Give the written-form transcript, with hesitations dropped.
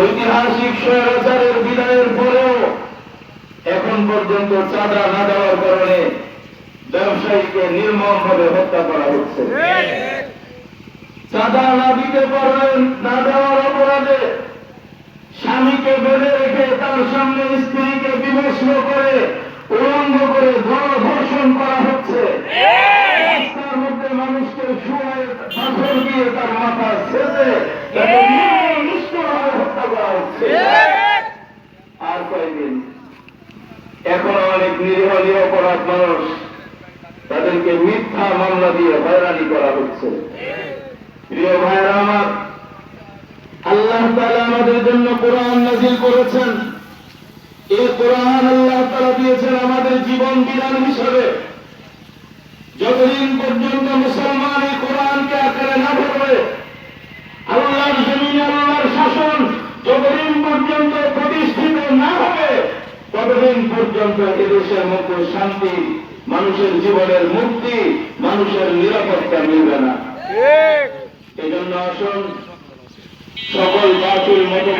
ঐতিহাসিক স্বৈরাচারের বিদায়ের পরেও এখন পর্যন্ত চাঁদা না দেওয়ার কারণে ব্যবসায়ীকে নির্মমভাবে হত্যা করা হচ্ছে। চাঁদা না দিতে পারবেন না দেওয়ার অপরাধে স্বামীকে বেঁধে রেখে তার সামনে স্ত্রীকে বিভস্ম করে উলঙ্গ করে ধর্ষণ করা হচ্ছে। রাস্তার মধ্যে মানুষকে শুয়ে পাথর দিয়ে তার মাথা ছেড়ে হত্যা করা হচ্ছে। আর কয়েকদিন এখনো অনেক নিরীহ নিরপরাধ মানুষ তাদেরকে মিথ্যা মামলা দিয়ে হয়রানি করা হচ্ছে। প্রিয় ভাইয়েরা আমার, আল্লাহ তাআলা আমাদের জন্য কোরআন নাযিল করেছেন। এই কোরআন আল্লাহ তাআলা দিয়েছেন আমাদের জীবন বিধান হিসেবে। যতদিন পর্যন্ত মুসলমান এই কোরআনকে আঁকড়ে না ধরবে, আল্লাহর জমিনে আল্লাহর শাসন যতদিন পর্যন্ত প্রতিষ্ঠিত না হবে, ততদিন পর্যন্ত এদেশের মধ্যে শান্তি, মানুষের জীবনের মুক্তি, মানুষের নিরাপত্তা মিলবে না। এই জন্য আসুন সকল বাতিল মতবাদ